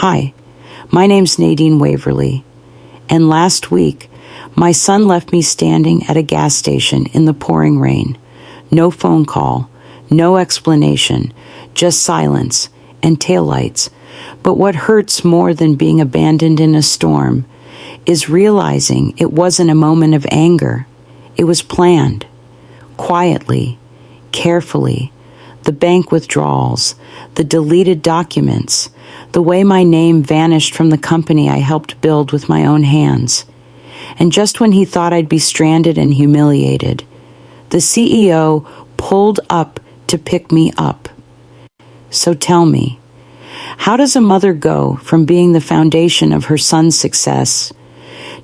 Hi, my name's Nadine Waverly, and last week, my son left me standing at a gas station in the pouring rain. No phone call, no explanation, just silence and taillights. But what hurts more than being abandoned in a storm is realizing it wasn't a moment of anger. It was planned, quietly, carefully. The bank withdrawals, the deleted documents, the way my name vanished from the company I helped build with my own hands. And just when he thought I'd be stranded and humiliated, the CEO pulled up to pick me up. So tell me, how does a mother go from being the foundation of her son's success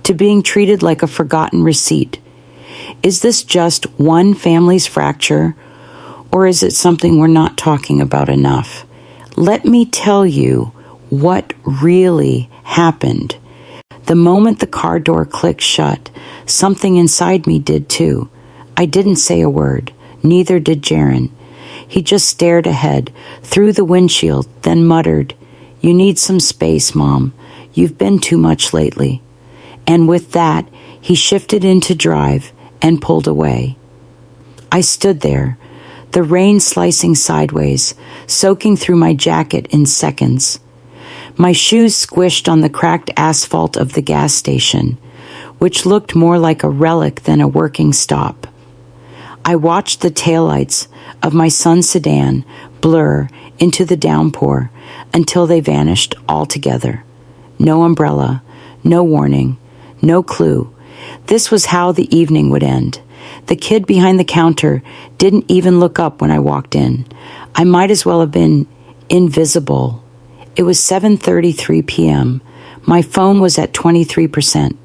to being treated like a forgotten receipt? Is this just one family's fracture, or is it something we're not talking about enough? Let me tell you what really happened. The moment the car door clicked shut, something inside me did too. I didn't say a word, neither did Jaron. He just stared ahead, through the windshield, then muttered, "You need some space, Mom. You've been too much lately." And with that, he shifted into drive and pulled away. I stood there, the rain slicing sideways, soaking through my jacket in seconds. My shoes squished on the cracked asphalt of the gas station, which looked more like a relic than a working stop. I watched the taillights of my son's sedan blur into the downpour until they vanished altogether. No umbrella, no warning, no clue. This was how the evening would end. The kid behind the counter didn't even look up when I walked in. I might as well have been invisible. It was 7:33 p.m. My phone was at 23%.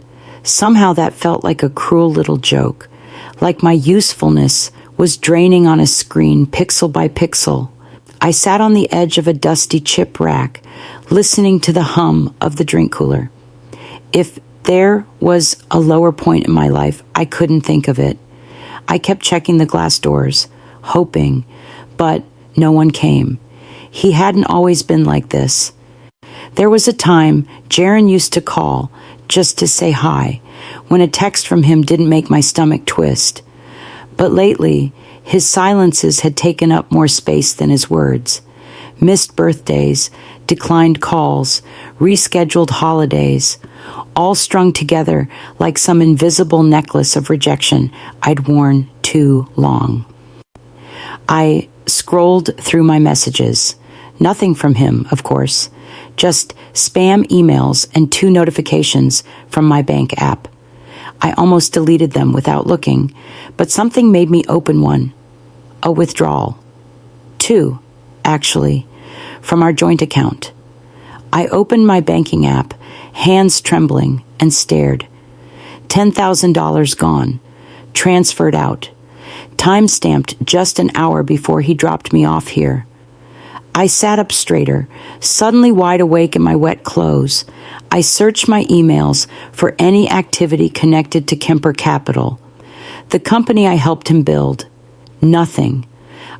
Somehow that felt like a cruel little joke, like my usefulness was draining on a screen pixel by pixel. I sat on the edge of a dusty chip rack, listening to the hum of the drink cooler. If there was a lower point in my life, I couldn't think of it. I kept checking the glass doors, hoping, but no one came. He hadn't always been like this. There was a time Jaron used to call just to say hi, when a text from him didn't make my stomach twist. But lately, his silences had taken up more space than his words. Missed birthdays, declined calls, rescheduled holidays, all strung together like some invisible necklace of rejection I'd worn too long. I scrolled through my messages. Nothing from him, of course. Just spam emails and 2 notifications from my bank app. I almost deleted them without looking, but something made me open one. A withdrawal. 2, actually, from our joint account. I opened my banking app, hands trembling, and stared. $10,000 gone. Transferred out. Time-stamped just an hour before he dropped me off here. I sat up straighter, suddenly wide awake in my wet clothes. I searched my emails for any activity connected to Kemper Capital, the company I helped him build. Nothing.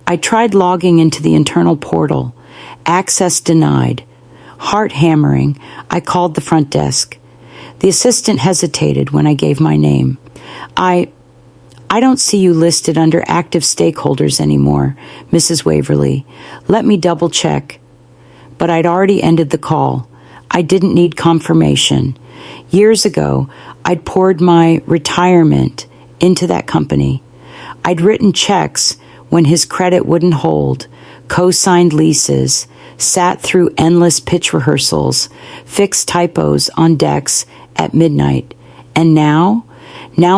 I tried logging into the internal portal. Access denied. Heart hammering, I called the front desk. The assistant hesitated when I gave my name. I don't see you listed under active stakeholders anymore, Mrs. Waverly. Let me double check. But I'd already ended the call. I didn't need confirmation. Years ago, I'd poured my retirement into that company. I'd written checks when his credit wouldn't hold, co-signed leases, sat through endless pitch rehearsals, fixed typos on decks at midnight. And now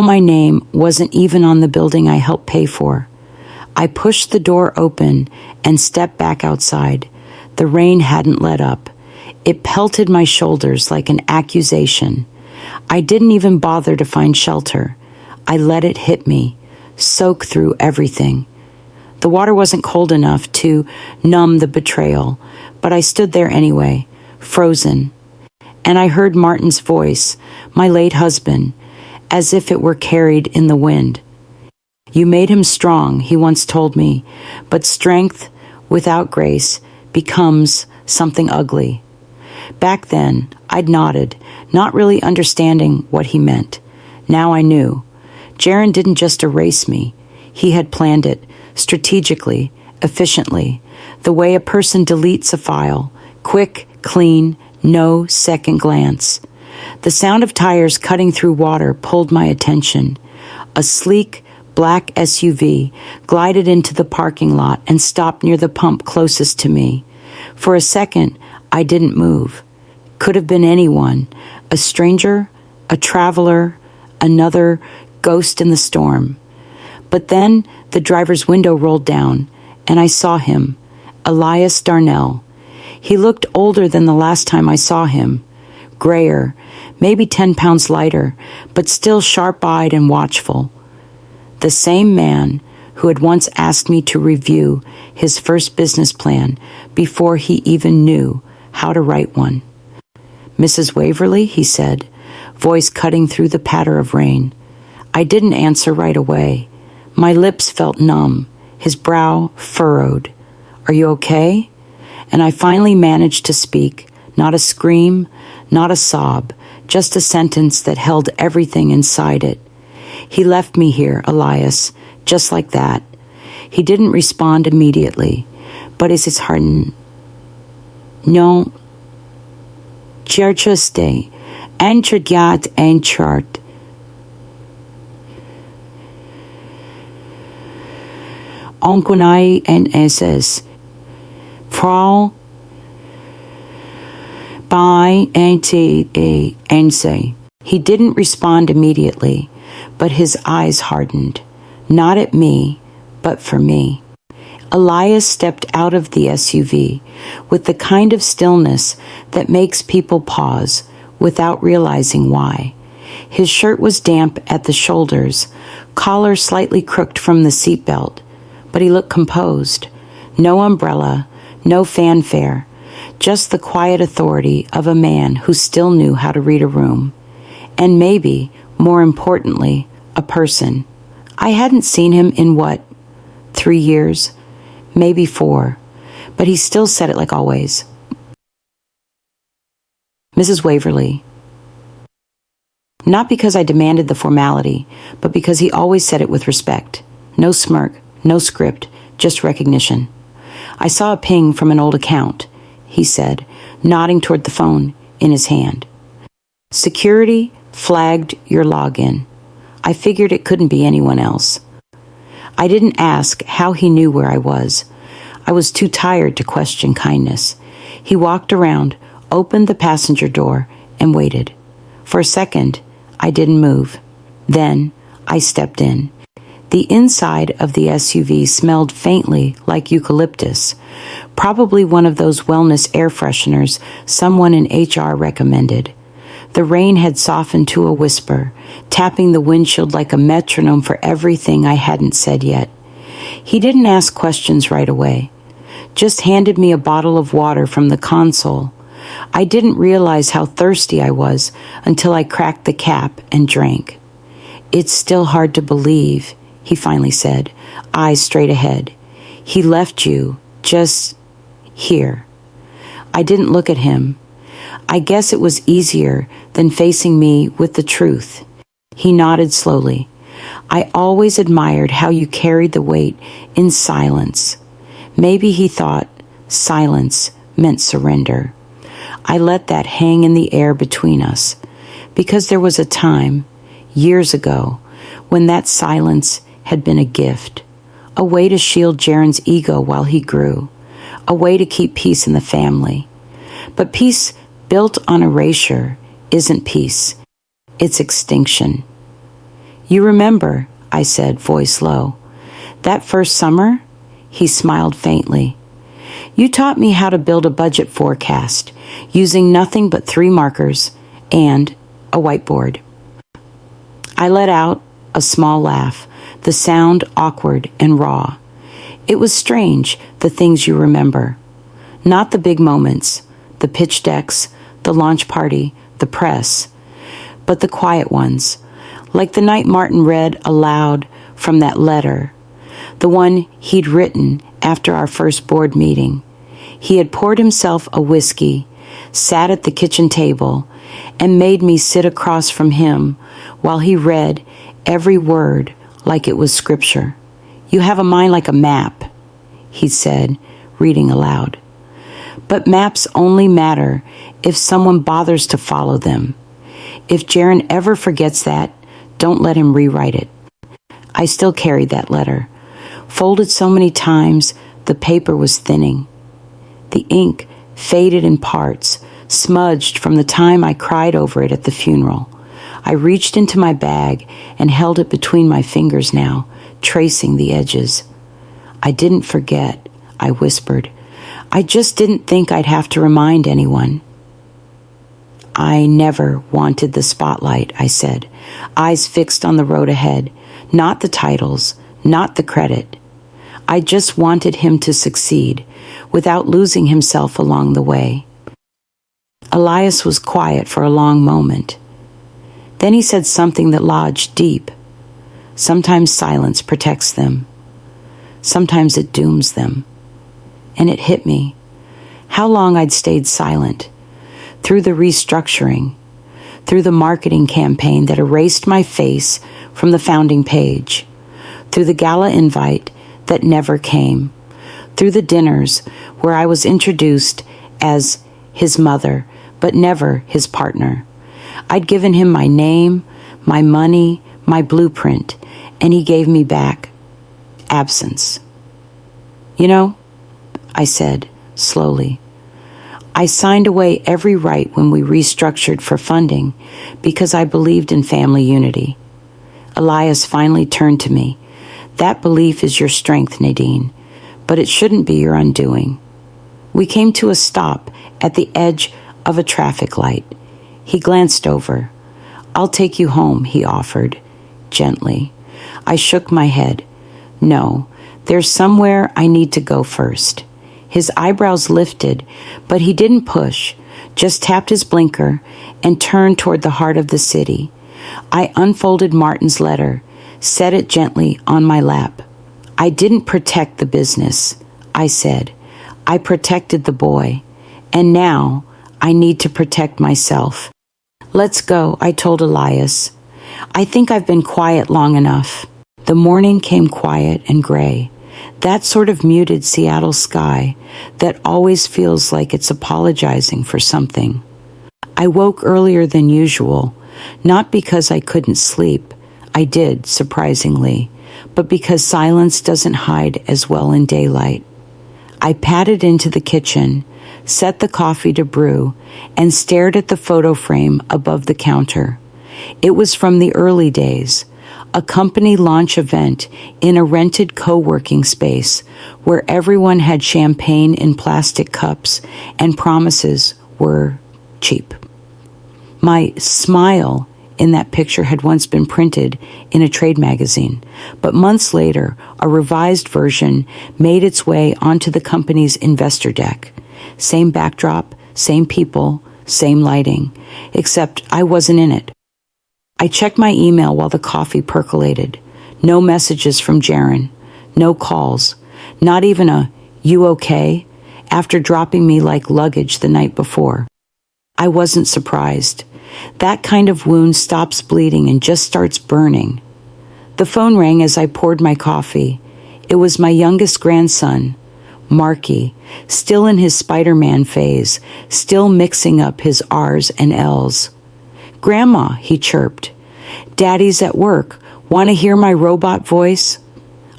my name wasn't even on the building I helped pay for. I pushed the door open and stepped back outside. The rain hadn't let up. It pelted my shoulders like an accusation. I didn't even bother to find shelter. I let it hit me, soak through everything. The water wasn't cold enough to numb the betrayal, but I stood there anyway, frozen. And I heard Martin's voice, my late husband, as if it were carried in the wind. "You made him strong," he once told me, "but strength without grace becomes something ugly." Back then, I'd nodded, not really understanding what he meant. Now I knew. Jaron didn't just erase me. He had planned it, strategically, efficiently, the way a person deletes a file, quick, clean, no second glance. The sound of tires cutting through water pulled my attention. A sleek, black SUV glided into the parking lot and stopped near the pump closest to me. For a second, I didn't move. Could have been anyone, a stranger, a traveler, another ghost in the storm. But then the driver's window rolled down, and I saw him, Elias Darnell. He looked older than the last time I saw him, grayer, maybe 10 pounds lighter, but still sharp-eyed and watchful. The same man who had once asked me to review his first business plan before he even knew how to write one. "Mrs. Waverly," he said, voice cutting through the patter of rain. I didn't answer right away. My lips felt numb, his brow furrowed. "Are you okay?" And I finally managed to speak, not a scream, not a sob, just a sentence that held everything inside it. "He left me here, Elias, just like that." He didn't respond immediately, but his heart, "No, Cerceste, Anchart and chart." Onkunai and SS. Frau by NTA and say. He didn't respond immediately, but his eyes hardened. Not at me, but for me. Elias stepped out of the SUV with the kind of stillness that makes people pause without realizing why. His shirt was damp at the shoulders, collar slightly crooked from the seatbelt, but he looked composed. No umbrella, no fanfare, just the quiet authority of a man who still knew how to read a room. And maybe, more importantly, a person. I hadn't seen him in 3 years? Maybe 4. But he still said it like always. "Mrs. Waverly." Not because I demanded the formality, but because he always said it with respect. No smirk, no script, just recognition. "I saw a ping from an old account," he said, nodding toward the phone in his hand. "Security flagged your login. I figured it couldn't be anyone else." I didn't ask how he knew where I was. I was too tired to question kindness. He walked around, opened the passenger door, and waited. For a second, I didn't move. Then, I stepped in. The inside of the SUV smelled faintly like eucalyptus, probably one of those wellness air fresheners someone in HR recommended. The rain had softened to a whisper, tapping the windshield like a metronome for everything I hadn't said yet. He didn't ask questions right away, just handed me a bottle of water from the console. I didn't realize how thirsty I was until I cracked the cap and drank. "It's still hard to believe," he finally said, eyes straight ahead. "He left you just here." I didn't look at him. I guess it was easier than facing me with the truth. He nodded slowly. "I always admired how you carried the weight in silence." Maybe he thought silence meant surrender. I let that hang in the air between us, because there was a time, years ago, when that silence had been a gift, a way to shield Jaron's ego while he grew, a way to keep peace in the family. But peace built on erasure isn't peace. It's extinction. "You remember," I said, voice low. "That first summer?" He smiled faintly. "You taught me how to build a budget forecast using nothing but 3 markers and a whiteboard." I let out a small laugh, the sound awkward and raw. It was strange, the things you remember. Not the big moments, the pitch decks, the launch party, the press, but the quiet ones, like the night Martin read aloud from that letter, the one he'd written after our first board meeting. He had poured himself a whiskey, sat at the kitchen table, and made me sit across from him while he read every word like it was scripture. "You have a mind like a map," he said, reading aloud. "But maps only matter if someone bothers to follow them. If Jaron ever forgets that, don't let him rewrite it." I still carried that letter. Folded so many times, the paper was thinning. The ink faded in parts, smudged from the time I cried over it at the funeral. I reached into my bag and held it between my fingers now, tracing the edges. "I didn't forget," I whispered. "I just didn't think I'd have to remind anyone." "I never wanted the spotlight," I said, eyes fixed on the road ahead, not the titles, not the credit. I just wanted him to succeed without losing himself along the way. Elias was quiet for a long moment. Then he said something that lodged deep. Sometimes silence protects them. Sometimes it dooms them. And it hit me. How long I'd stayed silent. Through the restructuring. Through the marketing campaign that erased my face from the founding page. Through the gala invite that never came. Through the dinners where I was introduced as his mother, but never his partner. I'd given him my name, my money, my blueprint, and he gave me back absence. "You know," I said slowly, "I signed away every right when we restructured for funding because I believed in family unity." Elias finally turned to me. "That belief is your strength, Nadine, but it shouldn't be your undoing." We came to a stop at the edge of a traffic light. He glanced over. "I'll take you home," he offered, gently. I shook my head. "No, there's somewhere I need to go first." His eyebrows lifted, but he didn't push, just tapped his blinker and turned toward the heart of the city. I unfolded Martin's letter, set it gently on my lap. "I didn't protect the business," I said. "I protected the boy, and now I need to protect myself." "Let's go," I told Elias. "I think I've been quiet long enough." The morning came quiet and gray, that sort of muted Seattle sky that always feels like it's apologizing for something. I woke earlier than usual, not because I couldn't sleep. I did, surprisingly, but because silence doesn't hide as well in daylight. I padded into the kitchen, set the coffee to brew, and stared at the photo frame above the counter. It was from the early days, a company launch event in a rented co-working space where everyone had champagne in plastic cups and promises were cheap. My smile in that picture had once been printed in a trade magazine, but months later, a revised version made its way onto the company's investor deck. Same backdrop, same people, same lighting, except I wasn't in it. I checked my email while the coffee percolated. No messages from Jaron, no calls, not even a "you okay?" after dropping me like luggage the night before. I wasn't surprised. That kind of wound stops bleeding and just starts burning. The phone rang as I poured my coffee. It was my youngest grandson, Marky, still in his Spider-Man phase, still mixing up his R's and L's. "Grandma," he chirped. "Daddy's at work. Want to hear my robot voice?"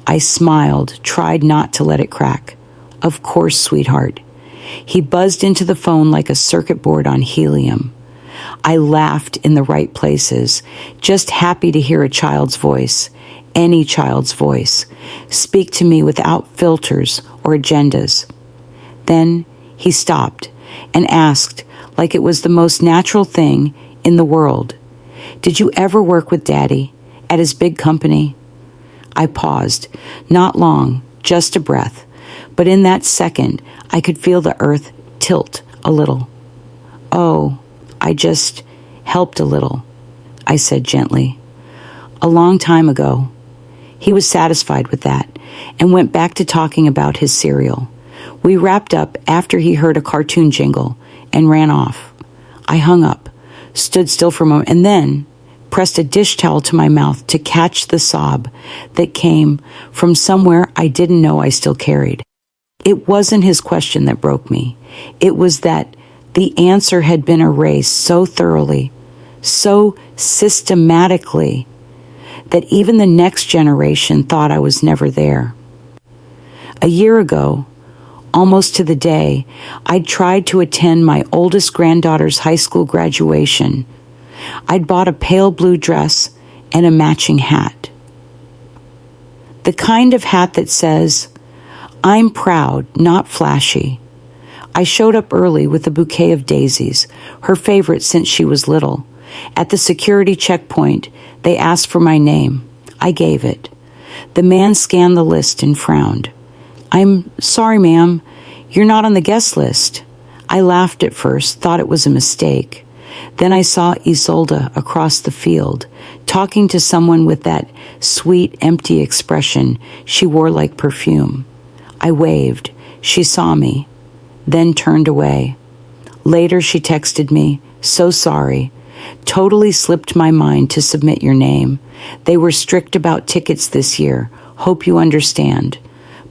I smiled, tried not to let it crack. "Of course, sweetheart." He buzzed into the phone like a circuit board on helium. I laughed in the right places, just happy to hear a child's voice, any child's voice, speak to me without filters or agendas. Then he stopped and asked, like it was the most natural thing in the world, "Did you ever work with Daddy at his big company?" I paused, not long, just a breath, but in that second, I could feel the earth tilt a little. "Oh, I just helped a little," I said gently. "A long time ago." He was satisfied with that and went back to talking about his cereal. We wrapped up after he heard a cartoon jingle and ran off. I hung up, stood still for a moment, and then pressed a dish towel to my mouth to catch the sob that came from somewhere I didn't know I still carried. It wasn't his question that broke me. It was that the answer had been erased so thoroughly, so systematically, that even the next generation thought I was never there. A year ago, almost to the day, I'd tried to attend my oldest granddaughter's high school graduation. I'd bought a pale blue dress and a matching hat. The kind of hat that says, "I'm proud, not flashy." I showed up early with a bouquet of daisies, her favorite since she was little. At the security checkpoint, they asked for my name. I gave it. The man scanned the list and frowned. "I'm sorry, ma'am, you're not on the guest list." I laughed at first, thought it was a mistake. Then I saw Isolde across the field, talking to someone with that sweet, empty expression she wore like perfume. I waved. She saw me, then turned away. Later she texted me, "So sorry. Totally slipped my mind to submit your name. They were strict about tickets this year. Hope you understand."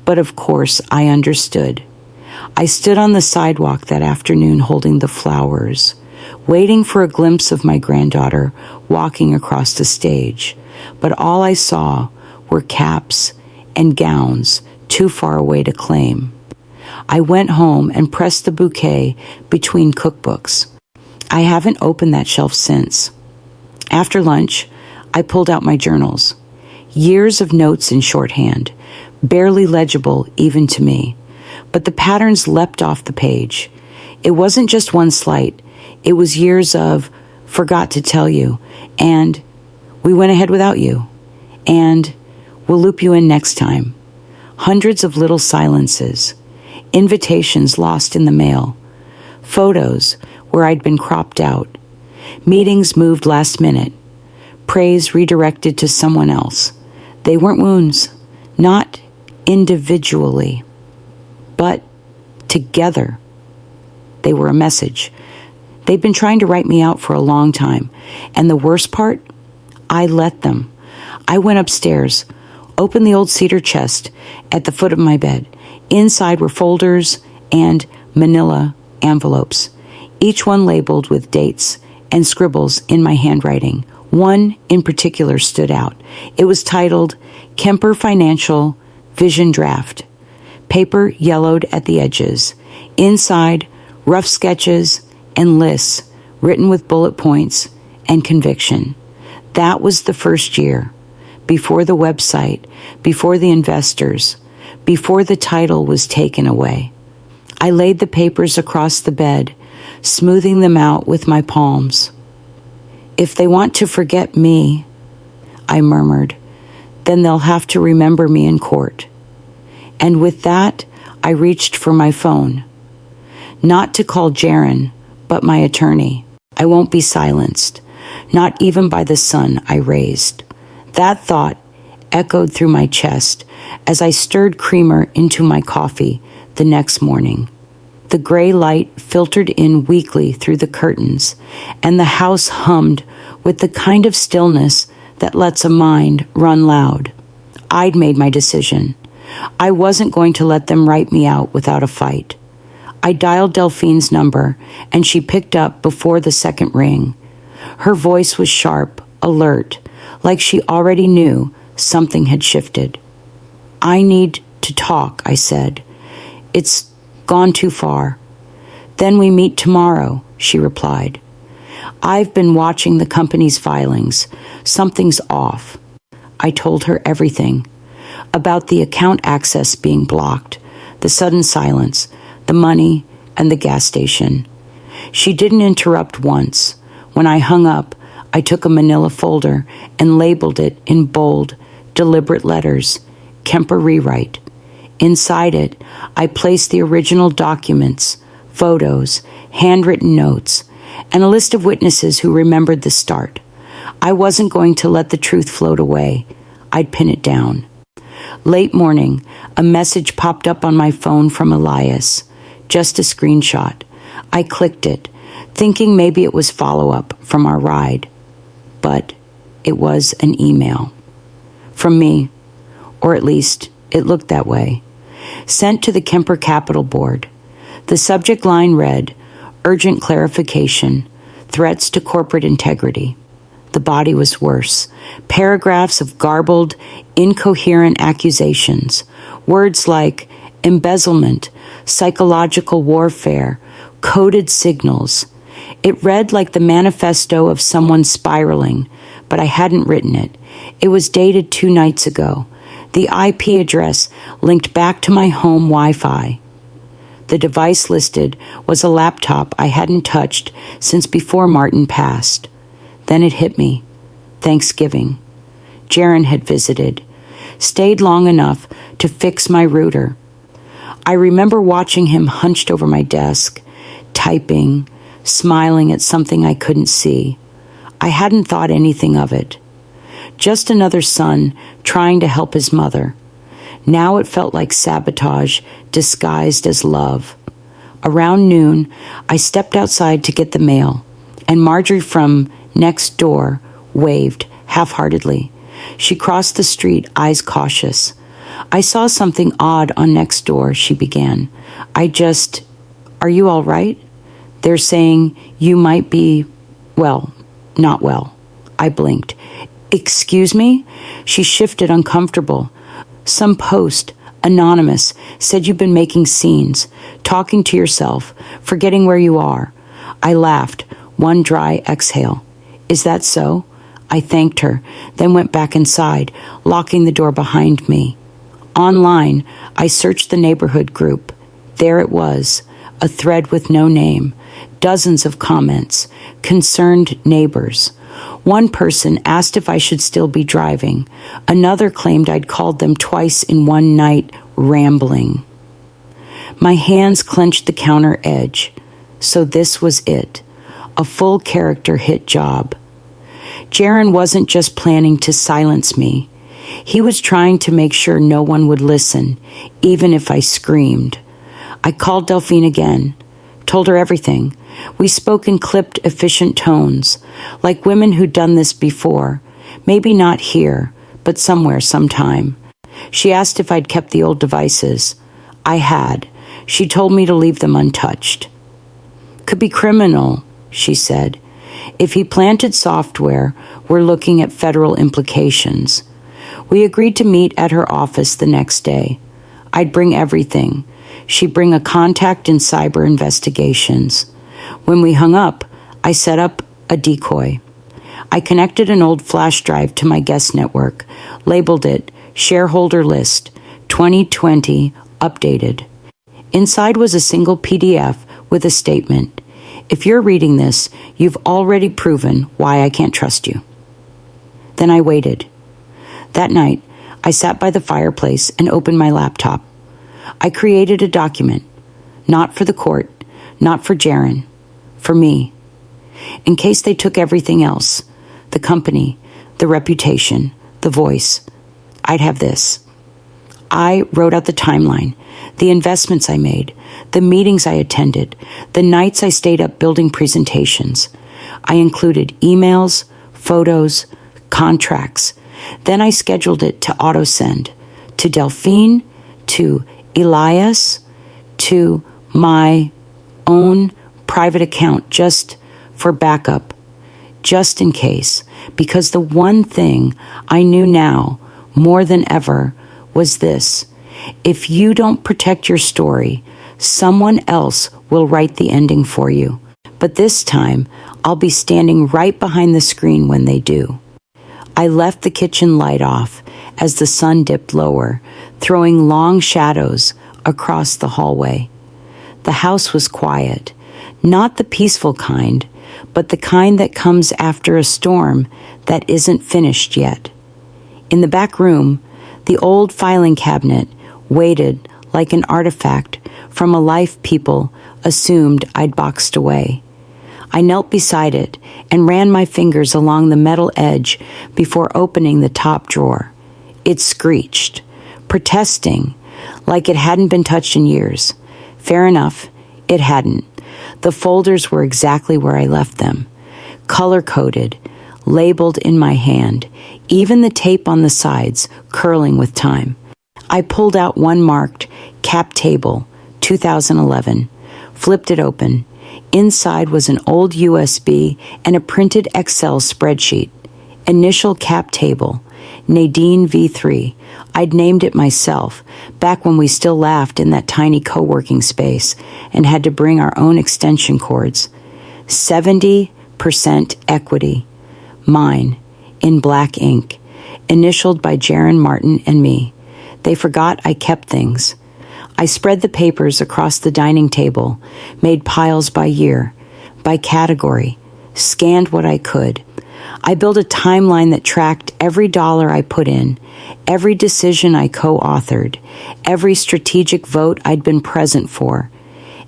But of course I understood. I stood on the sidewalk that afternoon holding the flowers, waiting for a glimpse of my granddaughter walking across the stage. But all I saw were caps and gowns too far away to claim. I went home and pressed the bouquet between cookbooks. I haven't opened that shelf since. After lunch, I pulled out my journals. Years of notes in shorthand, barely legible even to me. But the patterns leapt off the page. It wasn't just one slight. It was years of "forgot to tell you," and "we went ahead without you," and "we'll loop you in next time." Hundreds of little silences. Invitations lost in the mail. Photos where I'd been cropped out. Meetings moved last minute. Praise redirected to someone else. They weren't wounds, not individually, but together. They were a message. They'd been trying to write me out for a long time. And the worst part? I let them. I went upstairs, opened the old cedar chest at the foot of my bed. Inside were folders and manila envelopes, each one labeled with dates and scribbles in my handwriting. One in particular stood out. It was titled Kemper Financial Vision Draft. Paper yellowed at the edges. Inside, rough sketches and lists written with bullet points and conviction. That was the first year, before the website, before the investors, before the title was taken away. I laid the papers across the bed, smoothing them out with my palms. "If they want to forget me," I murmured, "then they'll have to remember me in court." And with that, I reached for my phone. Not to call Jaron, but my attorney. I won't be silenced, not even by the son I raised. That thought echoed through my chest as I stirred creamer into my coffee the next morning. The gray light filtered in weakly through the curtains, and the house hummed with the kind of stillness that lets a mind run loud. I'd made my decision. I wasn't going to let them write me out without a fight. I dialed Delphine's number, and she picked up before the second ring. Her voice was sharp, alert, like she already knew something had shifted. "I need to talk," I said. "It's gone too far." "Then we meet tomorrow," she replied. "I've been watching the company's filings. Something's off." I told her everything about the account access being blocked, the sudden silence, the money, and the gas station. She didn't interrupt once. When I hung up, I took a manila folder and labeled it in bold, deliberate letters, Kemper Rewrite. Inside it, I placed the original documents, photos, handwritten notes, and a list of witnesses who remembered the start. I wasn't going to let the truth float away. I'd pin it down. Late morning, a message popped up on my phone from Elias. Just a screenshot. I clicked it, thinking maybe it was follow-up from our ride. But it was an email. From me, or at least it looked that way. Sent to the Kemper Capital Board. The subject line read, "Urgent clarification, threats to corporate integrity." The body was worse. Paragraphs of garbled, incoherent accusations. Words like embezzlement, psychological warfare, coded signals. It read like the manifesto of someone spiraling, but I hadn't written it. It was dated 2 nights ago. The IP address linked back to my home Wi-Fi. The device listed was a laptop I hadn't touched since before Martin passed. Then it hit me. Thanksgiving. Jaron had visited, stayed long enough to fix my router. I remember watching him hunched over my desk, typing, smiling at something I couldn't see. I hadn't thought anything of it. Just another son trying to help his mother. Now it felt like sabotage disguised as love. Around noon, I stepped outside to get the mail, and Marjorie from next door waved half-heartedly. She crossed the street, eyes cautious. "I saw something odd on next door," she began. Are you all right? They're saying you might be, well, not well." I blinked. "Excuse me?" She shifted, uncomfortable. "Some post, anonymous, said you've been making scenes, talking to yourself, forgetting where you are." I laughed, one dry exhale. "Is that so?" I thanked her, then went back inside, locking the door behind me. Online, I searched the neighborhood group. There it was, a thread with no name, dozens of comments, concerned neighbors. One person asked if I should still be driving. Another claimed I'd called them twice in one night, rambling. My hands clenched the counter edge. So this was it, a full character hit job. Jaron wasn't just planning to silence me. He was trying to make sure no one would listen, even if I screamed. I called Delphine again, told her everything. We spoke in clipped, efficient tones, like women who'd done this before. Maybe not here, but somewhere, sometime. She asked if I'd kept the old devices. I had. She told me to leave them untouched. "Could be criminal," she said. "If he planted software, we're looking at federal implications." We agreed to meet at her office the next day. I'd bring everything. She'd bring a contact in cyber investigations. When we hung up, I set up a decoy. I connected an old flash drive to my guest network, labeled it Shareholder List 2020 Updated. Inside was a single PDF with a statement. "If you're reading this, you've already proven why I can't trust you." Then I waited. That night, I sat by the fireplace and opened my laptop. I created a document, not for the court, not for Jaron, for me. In case they took everything else, the company, the reputation, the voice, I'd have this. I wrote out the timeline, the investments I made, the meetings I attended, the nights I stayed up building presentations. I included emails, photos, contracts. Then I scheduled it to auto-send to Delphine, to Elias, to my own private account, just for backup, just in case, because the one thing I knew now, more than ever, was this: if you don't protect your story, someone else will write the ending for you. But this time, I'll be standing right behind the screen when they do. I left the kitchen light off as the sun dipped lower, throwing long shadows across the hallway. The house was quiet, not the peaceful kind, but the kind that comes after a storm that isn't finished yet. In the back room, the old filing cabinet waited like an artifact from a life people assumed I'd boxed away. I knelt beside it and ran my fingers along the metal edge before opening the top drawer. It screeched, protesting, like it hadn't been touched in years. Fair enough, it hadn't. The folders were exactly where I left them, color-coded, labeled in my hand, even the tape on the sides curling with time. I pulled out one marked Cap Table, 2011, flipped it open. Inside was an old USB and a printed Excel spreadsheet. Initial Cap Table, Nadine V3. I'd named it myself, back when we still laughed in that tiny co-working space and had to bring our own extension cords. 70% equity. Mine, in black ink, initialed by Jaron, Martin, and me. They forgot I kept things. I spread the papers across the dining table, made piles by year, by category, scanned what I could. I built a timeline that tracked every dollar I put in, every decision I co-authored, every strategic vote I'd been present for,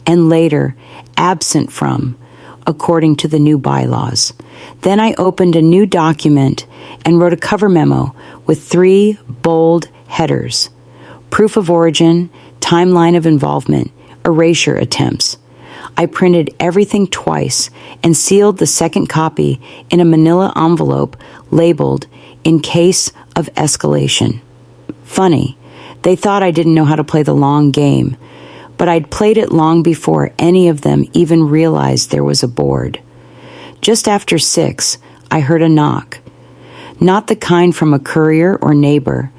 and later, absent from, according to the new bylaws. Then I opened a new document and wrote a cover memo with 3 bold headers: proof of origin, timeline of involvement, erasure attempts. I printed everything twice and sealed the second copy in a manila envelope labeled "In case of escalation." Funny, they thought I didn't know how to play the long game, but I'd played it long before any of them even realized there was a board. Just after 6, I heard a knock. Not the kind from a courier or neighbor,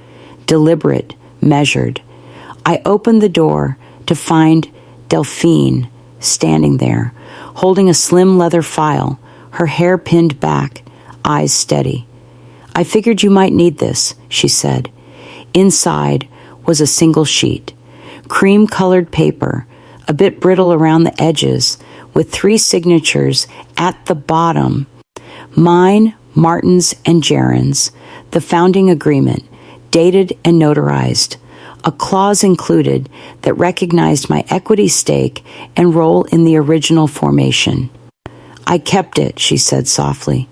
deliberate, measured. I opened the door to find Delphine standing there, holding a slim leather file, her hair pinned back, eyes steady. "I figured you might need this," she said. Inside was a single sheet, cream-colored paper, a bit brittle around the edges, with 3 signatures at the bottom. Mine, Martin's, and Jaron's, the founding agreement, dated and notarized. A clause included that recognized my equity stake and role in the original formation. "I kept it," she said softly.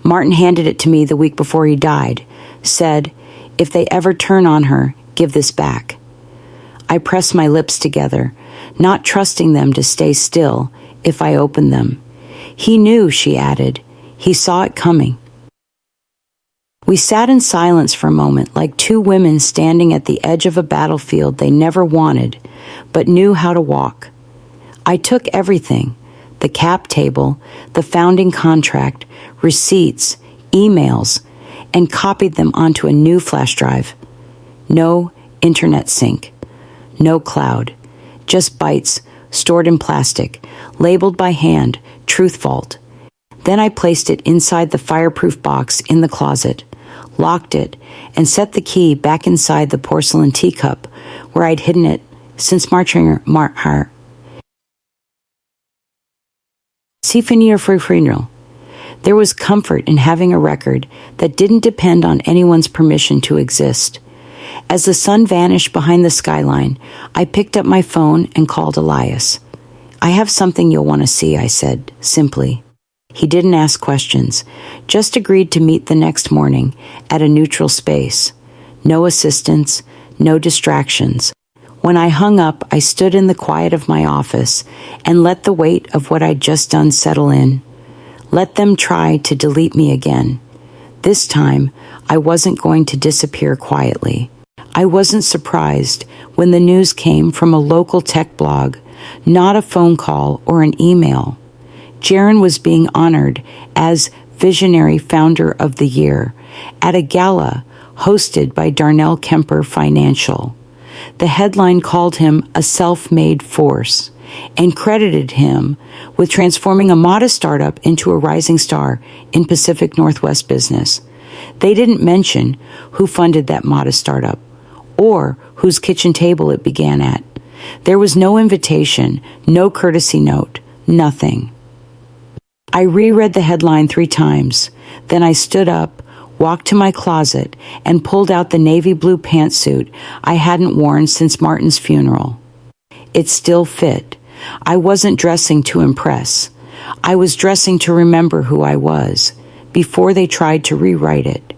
"Martin handed it to me the week before he died. Said, if they ever turn on her, give this back." I pressed my lips together, not trusting them to stay still if I opened them. "He knew," she added. "He saw it coming." We sat in silence for a moment, like 2 women standing at the edge of a battlefield they never wanted, but knew how to walk. I took everything, the cap table, the founding contract, receipts, emails, and copied them onto a new flash drive. No internet sync, no cloud, just bytes stored in plastic, labeled by hand, Truth Vault. Then I placed it inside the fireproof box in the closet, locked it, and set the key back inside the porcelain teacup where I'd hidden it since Martin funeral. There was comfort in having a record that didn't depend on anyone's permission to exist. As the sun vanished behind the skyline, I picked up my phone and called Elias. "I have something you'll want to see," I said, simply. He didn't ask questions, just agreed to meet the next morning at a neutral space. No assistance, no distractions. When I hung up, I stood in the quiet of my office and let the weight of what I'd just done settle in. Let them try to delete me again. This time, I wasn't going to disappear quietly. I wasn't surprised when the news came from a local tech blog, not a phone call or an email. Jaron was being honored as Visionary Founder of the Year at a gala hosted by Darnell Kemper Financial. The headline called him a self-made force and credited him with transforming a modest startup into a rising star in Pacific Northwest business. They didn't mention who funded that modest startup or whose kitchen table it began at. There was no invitation, no courtesy note, nothing. I reread the headline 3 times. Then I stood up, walked to my closet, and pulled out the navy blue pantsuit I hadn't worn since Martin's funeral. It still fit. I wasn't dressing to impress. I was dressing to remember who I was, before they tried to rewrite it.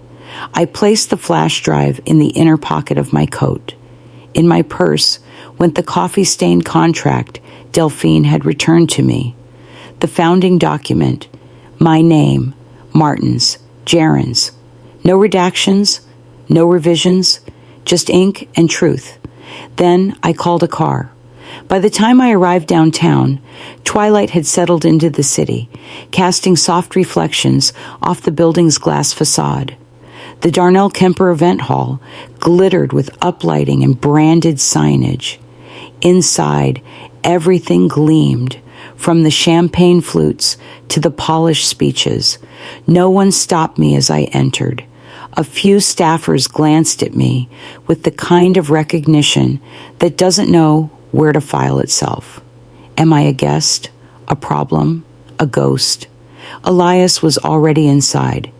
I placed the flash drive in the inner pocket of my coat. In my purse went the coffee-stained contract Delphine had returned to me. The founding document. My name, Martin's, Jaren's. No redactions, no revisions, just ink and truth. Then I called a car. By the time I arrived downtown, twilight had settled into the city, casting soft reflections off the building's glass facade. The Darnell Kemper Event Hall glittered with uplighting and branded signage. Inside, everything gleamed, from the champagne flutes to the polished speeches. No one stopped me as I entered. A few staffers glanced at me with the kind of recognition that doesn't know where to file itself. Am I a guest? A problem? A ghost? Elias was already inside.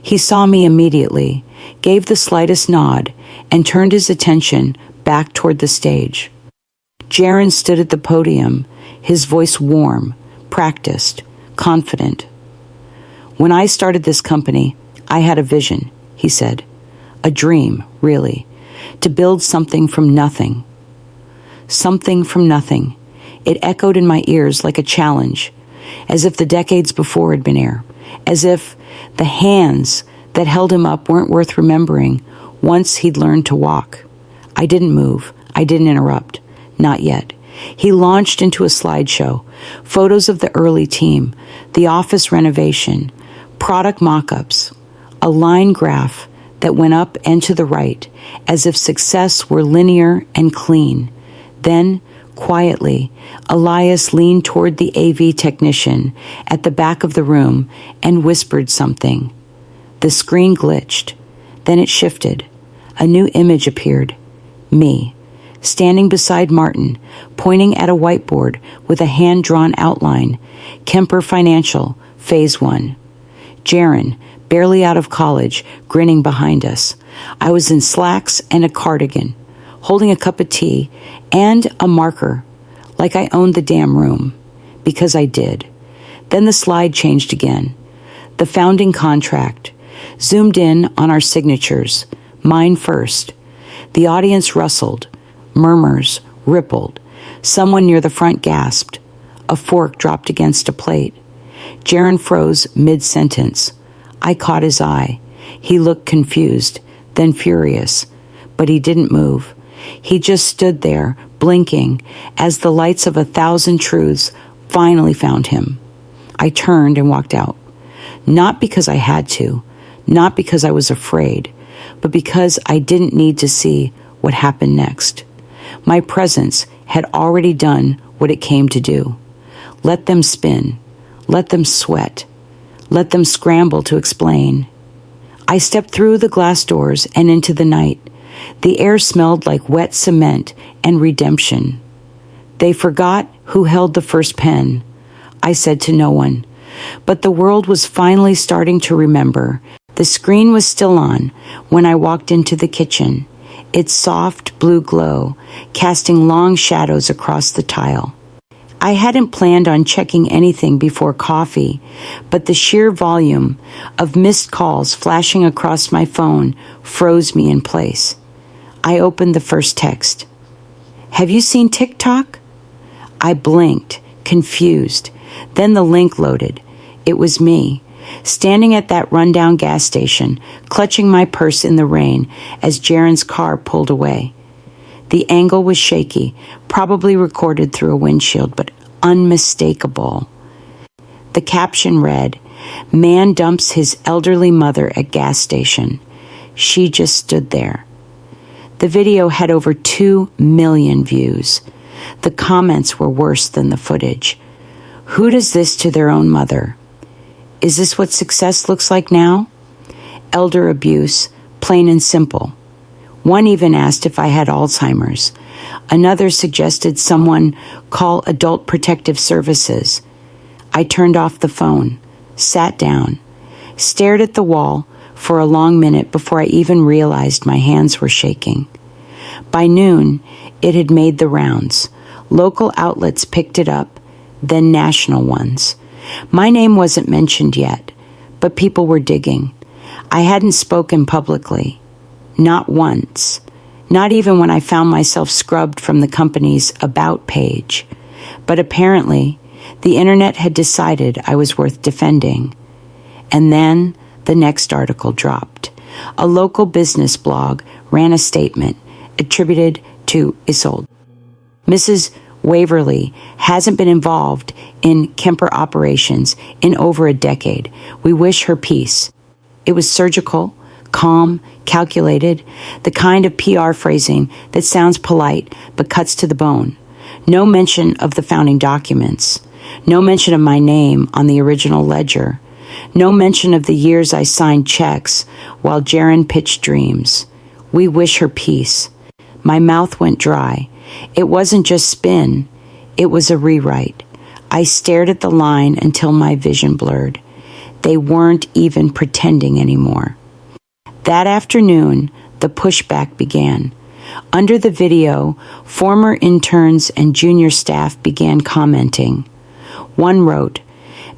He saw me immediately, gave the slightest nod, and turned his attention back toward the stage. Jaren stood at the podium, his voice warm, practiced, confident. When I started this company, I had a vision, he said. A dream, really, to build something from nothing. Something from nothing. It echoed in my ears like a challenge, as if the decades before had been air, as if the hands that held him up weren't worth remembering once he'd learned to walk. I didn't move. I didn't interrupt. Not yet. He launched into a slideshow, photos of the early team, the office renovation, product mock-ups, a line graph that went up and to the right, as if success were linear and clean. Then, quietly, Elias leaned toward the AV technician at the back of the room and whispered something. The screen glitched. Then it shifted. A new image appeared. Me, standing beside Martin, pointing at a whiteboard with a hand-drawn outline. Kemper Financial, Phase 1. Jaren, barely out of college, grinning behind us. I was in slacks and a cardigan, holding a cup of tea and a marker, like I owned the damn room, because I did. Then the slide changed again. The founding contract, zoomed in on our signatures, mine first. The audience rustled, murmurs rippled. Someone near the front gasped. A fork dropped against a plate. Jaren froze mid-sentence. I caught his eye. He looked confused, then furious, but he didn't move. He just stood there, blinking, as the lights of 1,000 truths finally found him. I turned and walked out. Not because I had to, not because I was afraid, but because I didn't need to see what happened next. My presence had already done what it came to do. Let them spin. Let them sweat. Let them scramble to explain. I stepped through the glass doors and into the night. The air smelled like wet cement and redemption. They forgot who held the first pen. I said to no one. But the world was finally starting to remember. The screen was still on when I walked into the kitchen, its soft blue glow casting long shadows across the tile. I hadn't planned on checking anything before coffee, but the sheer volume of missed calls flashing across my phone froze me in place. I opened the first text. Have you seen TikTok? I blinked, confused. Then the link loaded. It was me, standing at that rundown gas station, clutching my purse in the rain as Jaren's car pulled away. The angle was shaky, probably recorded through a windshield, but unmistakable. The caption read, "Man dumps his elderly mother at gas station. She just stood there." The video had over 2 million views. The comments were worse than the footage. Who does this to their own mother? Is this what success looks like now? Elder abuse, plain and simple. One even asked if I had Alzheimer's. Another suggested someone call Adult Protective Services. I turned off the phone, sat down, stared at the wall for a long minute before I even realized my hands were shaking. By noon, it had made the rounds. Local outlets picked it up, then national ones. My name wasn't mentioned yet, but people were digging. I hadn't spoken publicly. Not once. Not even when I found myself scrubbed from the company's About page. But apparently, The internet had decided I was worth defending. And then the next article dropped. A local business blog ran a statement attributed to Isolde. Mrs. Waverly hasn't been involved in Kemper operations in over a decade. We wish her peace. It was surgical, calm, calculated, the kind of PR phrasing that sounds polite but cuts to the bone. No mention of the founding documents. No mention of my name on the original ledger. No mention of the years I signed checks while Jaron pitched dreams. We wish her peace. My mouth went dry. It wasn't just spin. It was a rewrite. I stared at the line until my vision blurred. They weren't even pretending anymore. That afternoon, the pushback began. Under the video, former interns and junior staff began commenting. One wrote,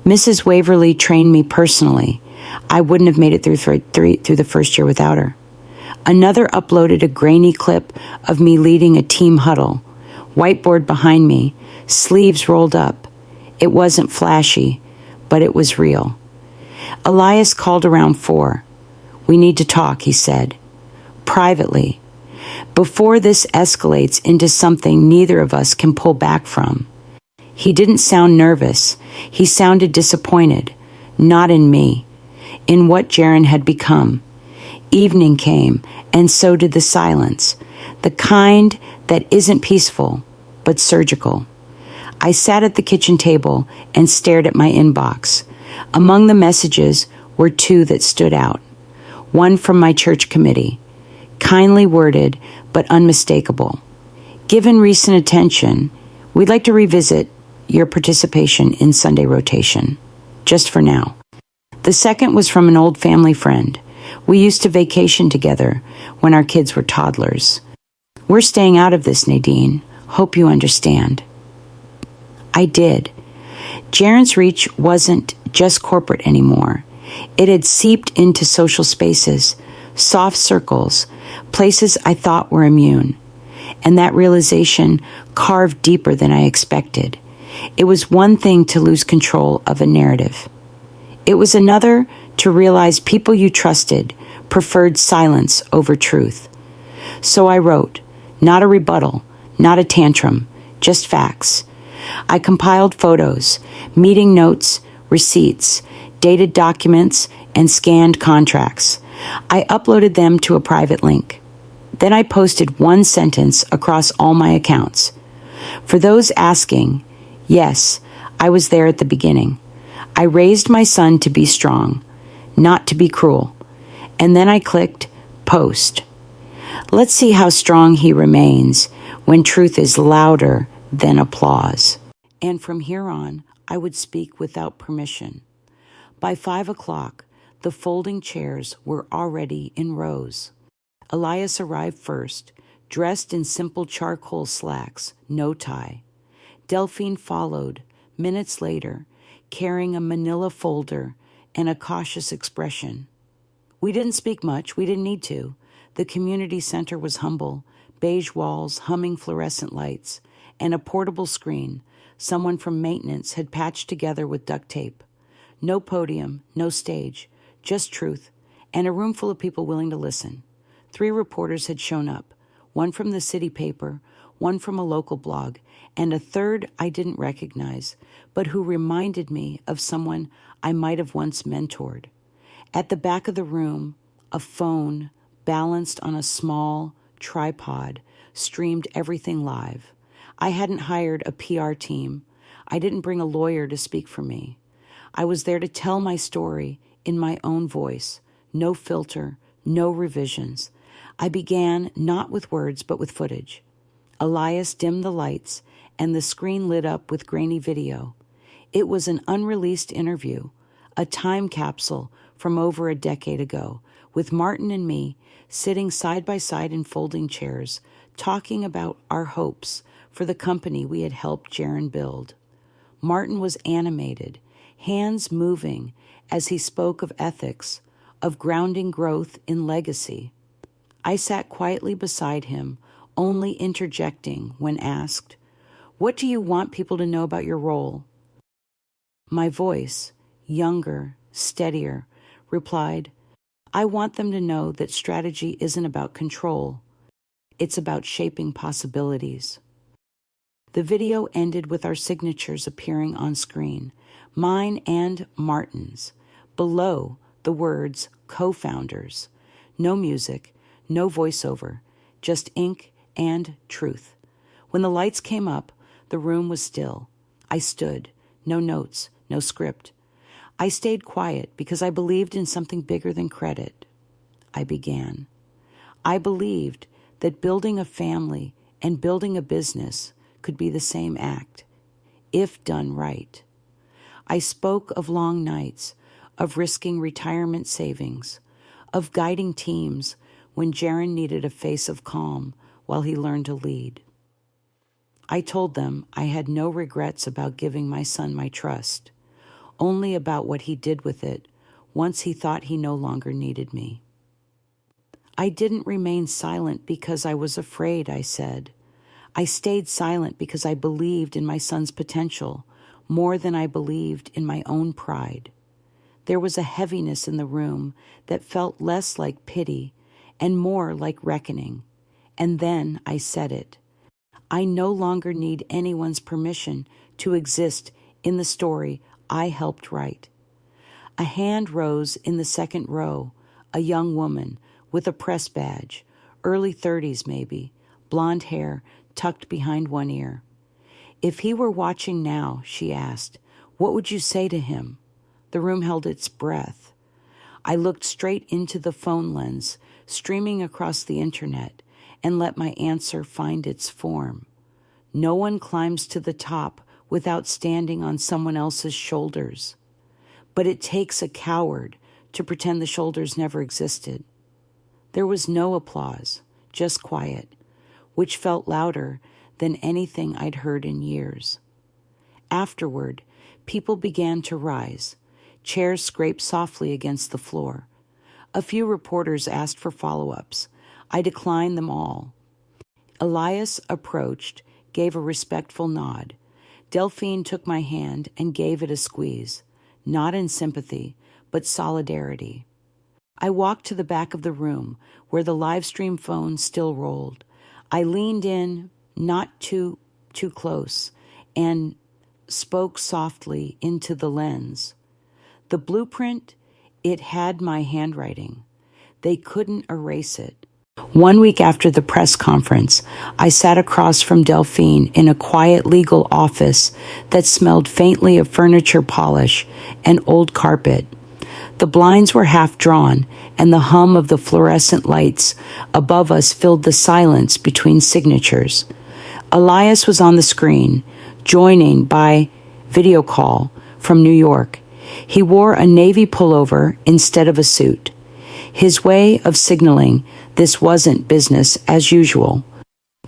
"Mrs. Waverly trained me personally. I wouldn't have made it through the first year without her." Another uploaded a grainy clip of me leading a team huddle. Whiteboard behind me, sleeves rolled up. It wasn't flashy, but it was real. Elias called around 4. "We need to talk," he said. Privately. Before this escalates into something neither of us can pull back from. He didn't sound nervous. He sounded disappointed. Not in me. In what Jaron had become. Evening came, and so did the silence. The kind that isn't peaceful, but surgical. I sat at the kitchen table and stared at my inbox. Among the messages were 2 that stood out. One from my church committee. Kindly worded, but unmistakable. "Given recent attention, we'd like to revisit your participation in Sunday rotation. Just for now." The second was from an old family friend. We used to vacation together when our kids were toddlers. "We're staying out of this, Nadine. Hope you understand." I did. Jaron's reach wasn't just corporate anymore. It had seeped into social spaces, soft circles, places I thought were immune. And that realization carved deeper than I expected. It was one thing to lose control of a narrative. It was another to realize people you trusted preferred silence over truth. So I wrote, not a rebuttal, not a tantrum, just facts. I compiled photos, meeting notes, receipts, dated documents, and scanned contracts. I uploaded them to a private link. Then I posted one sentence across all my accounts. For those asking, yes, I was there at the beginning. I raised my son to be strong, not to be cruel. And then I clicked post. Let's see how strong he remains when truth is louder than applause. And from here on, I would speak without permission. By 5 o'clock, the folding chairs were already in rows. Elias arrived first, dressed in simple charcoal slacks, no tie. Delphine followed, minutes later, carrying a manila folder and a cautious expression. We didn't speak much. We didn't need to. The community center was humble, beige walls, humming fluorescent lights, and a portable screen someone from maintenance had patched together with duct tape. No podium, no stage, just truth, and a room full of people willing to listen. 3 reporters had shown up, one from the city paper, one from a local blog, and a third I didn't recognize, but who reminded me of someone I might have once mentored. At the back of the room, a phone, balanced on a small tripod, streamed everything live. I hadn't hired a PR team. I didn't bring a lawyer to speak for me. I was there to tell my story in my own voice, no filter, no revisions. I began not with words, but with footage. Elias dimmed the lights, and the screen lit up with grainy video. It was an unreleased interview, a time capsule from over a decade ago, with Martin and me sitting side by side in folding chairs, talking about our hopes for the company we had helped Jaron build. Martin was animated, hands moving as he spoke of ethics, of grounding growth in legacy. I sat quietly beside him, only interjecting when asked, "What do you want people to know about your role?" My voice, younger, steadier, replied, I want them to know that strategy isn't about control. It's about shaping possibilities. The video ended with our signatures appearing on screen, mine and Martin's. Below, the words co-founders. No music, no voiceover, just ink and truth. When the lights came up, the room was still. I stood, no notes, no script. I stayed quiet because I believed in something bigger than credit. I began. I believed that building a family and building a business could be the same act, if done right. I spoke of long nights, of risking retirement savings, of guiding teams when Jaron needed a face of calm while he learned to lead. I told them I had no regrets about giving my son my trust, only about what he did with it once he thought he no longer needed me. I didn't remain silent because I was afraid, I said. I stayed silent because I believed in my son's potential more than I believed in my own pride. There was a heaviness in the room that felt less like pity and more like reckoning. And then I said it. I no longer need anyone's permission to exist in the story I helped write. A hand rose in the second row, a young woman with a press badge, early 30s maybe, blonde hair tucked behind one ear. If he were watching now, she asked, what would you say to him? The room held its breath. I looked straight into the phone lens, streaming across the internet, and let my answer find its form. No one climbs to the top without standing on someone else's shoulders. But it takes a coward to pretend the shoulders never existed. There was no applause, just quiet, which felt louder than anything I'd heard in years. Afterward, people began to rise. Chairs scraped softly against the floor. A few reporters asked for follow-ups. I declined them all. Elias approached, gave a respectful nod. Delphine took my hand and gave it a squeeze, not in sympathy, but solidarity. I walked to the back of the room, where the live stream phone still rolled. I leaned in, not too close, and spoke softly into the lens. The blueprint, it had my handwriting. They couldn't erase it. 1 week after the press conference, I sat across from Delphine in a quiet legal office that smelled faintly of furniture polish and old carpet. The blinds were half drawn, and the hum of the fluorescent lights above us filled the silence between signatures. Elias was on the screen, joining by video call from New York. He wore a navy pullover instead of a suit. His way of signaling this wasn't business as usual.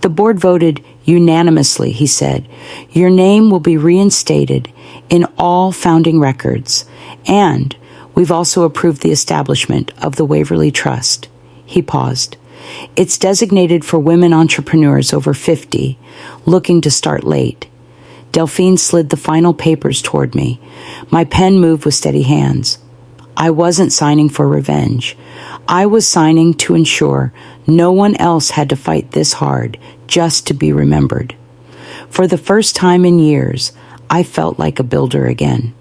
The board voted unanimously, he said. Your name will be reinstated in all founding records, and we've also approved the establishment of the Waverly Trust. He paused. It's designated for women entrepreneurs over 50, looking to start late. Delphine slid the final papers toward me. My pen moved with steady hands. I wasn't signing for revenge. I was signing to ensure no one else had to fight this hard just to be remembered. For the first time in years, I felt like a builder again.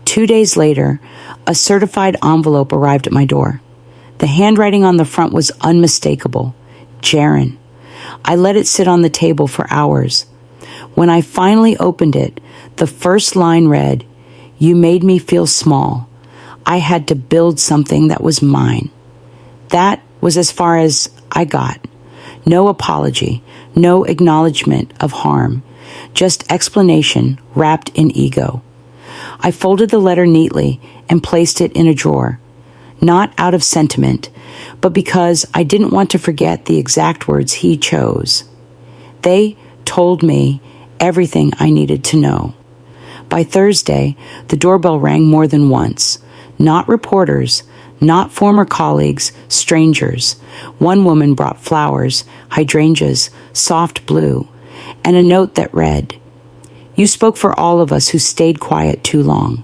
2 days later, a certified envelope arrived at my door. The handwriting on the front was unmistakable. Jaron. I let it sit on the table for hours. When I finally opened it, the first line read, "You made me feel small. I had to build something that was mine." That was as far as I got. No apology, no acknowledgement of harm, just explanation wrapped in ego. I folded the letter neatly and placed it in a drawer, not out of sentiment, but because I didn't want to forget the exact words he chose. They told me everything I needed to know. By Thursday, the doorbell rang more than once. Not reporters, not former colleagues, strangers. One woman brought flowers, hydrangeas, soft blue, and a note that read, You spoke for all of us who stayed quiet too long.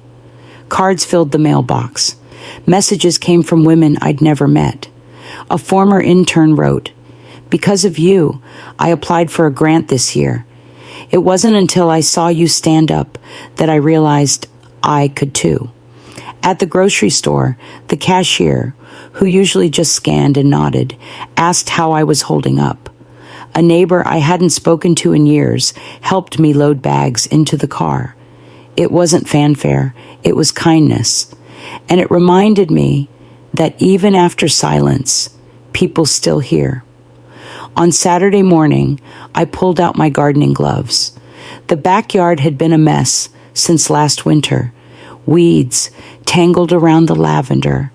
Cards filled the mailbox. Messages came from women I'd never met. A former intern wrote, "Because of you, I applied for a grant this year. It wasn't until I saw you stand up that I realized I could too." At the grocery store, the cashier, who usually just scanned and nodded, asked how I was holding up. A neighbor I hadn't spoken to in years helped me load bags into the car. It wasn't fanfare, it was kindness. And it reminded me that even after silence, people still hear. On Saturday morning, I pulled out my gardening gloves. The backyard had been a mess since last winter. Weeds tangled around the lavender.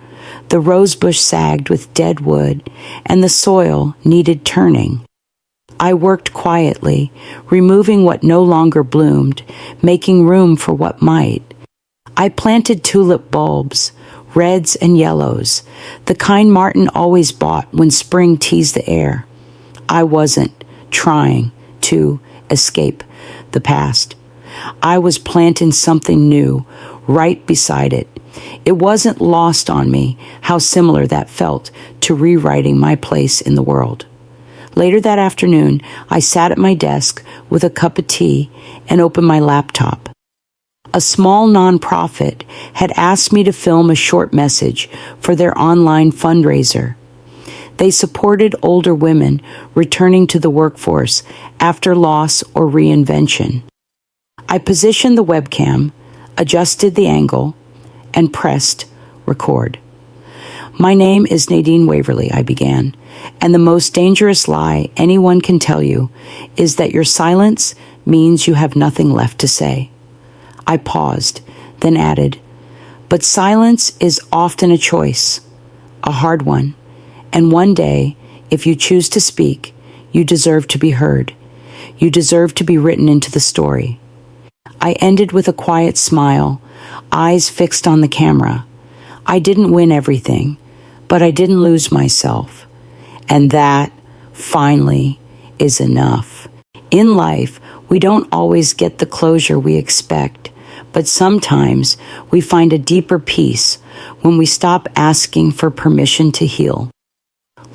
The rosebush sagged with dead wood, and the soil needed turning. I worked quietly, removing what no longer bloomed, making room for what might. I planted tulip bulbs, reds and yellows, the kind Martin always bought when spring teased the air. I wasn't trying to escape the past. I was planting something new right beside it. It wasn't lost on me how similar that felt to rewriting my place in the world. Later that afternoon, I sat at my desk with a cup of tea and opened my laptop. A small nonprofit had asked me to film a short message for their online fundraiser. They supported older women returning to the workforce after loss or reinvention. I positioned the webcam, adjusted the angle, and pressed record. "My name is Nadine Waverly," I began, "and the most dangerous lie anyone can tell you is that your silence means you have nothing left to say." I paused, then added, "But silence is often a choice, a hard one, and one day, if you choose to speak, you deserve to be heard. You deserve to be written into the story." I ended with a quiet smile, eyes fixed on the camera. I didn't win everything, but I didn't lose myself. And that, finally, is enough. In life, we don't always get the closure we expect, but sometimes we find a deeper peace when we stop asking for permission to heal.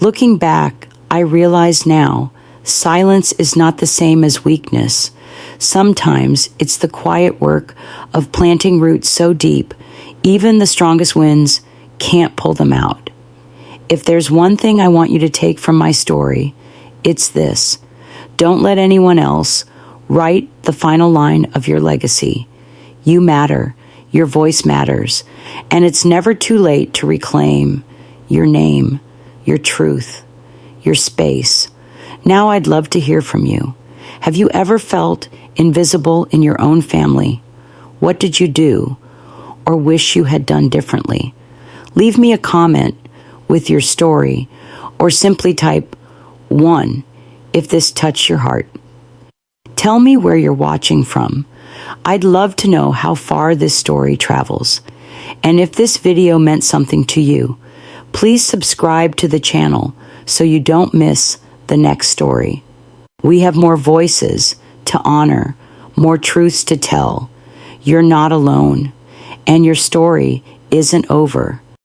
Looking back, I realize now, silence is not the same as weakness. Sometimes it's the quiet work of planting roots so deep, even the strongest winds can't pull them out. If there's one thing I want you to take from my story, it's this: don't let anyone else write the final line of your legacy. You matter, your voice matters, and it's never too late to reclaim your name, your truth, your space. Now I'd love to hear from you. Have you ever felt invisible in your own family? What did you do or wish you had done differently? Leave me a comment with your story, or simply type 1 if this touched your heart. Tell me where you're watching from. I'd love to know how far this story travels. And if this video meant something to you, please subscribe to the channel so you don't miss the next story. We have more voices to honor, more truths to tell. You're not alone, and your story isn't over.